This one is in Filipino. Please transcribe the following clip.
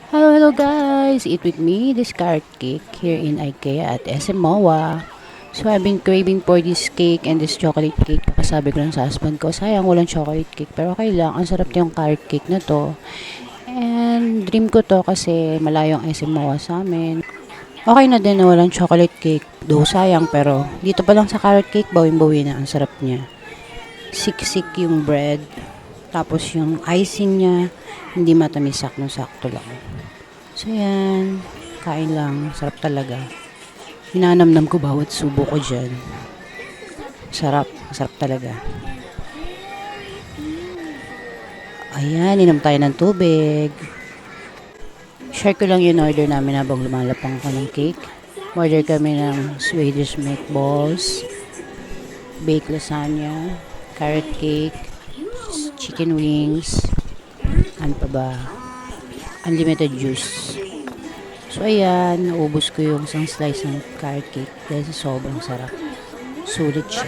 Hello guys! Eat with me, this carrot cake here in IKEA at SM MOA. So I've been craving for this cake and this chocolate cake. Kasabi ko lang sa husband ko, sayang walang chocolate cake. Pero okay lang, ang sarap yung carrot cake na to. And dream ko to kasi malayo ang SM MOA sa amin. Okay na din na walang chocolate cake. Though sayang pero dito pa lang sa carrot cake, bawin-bawi na. Ang sarap niya. Siksik yung bread. Tapos yung icing niya, hindi matamis, sakto lang. So yan, kain lang, sarap talaga. Hinanamnam ko bawat subo ko dyan. Sarap talaga. Ayan, inom tayo ng tubig. Share ko lang yung order namin habang lumalapang ko ng cake. Order kami ng Swedish meatballs, baked lasagna, carrot cake, chicken wings, ano pa ba? Unlimited juice. So ayan, naubos ko yung isang slice ng carrot cake dahil sa sobrang sarap. Sulit siya.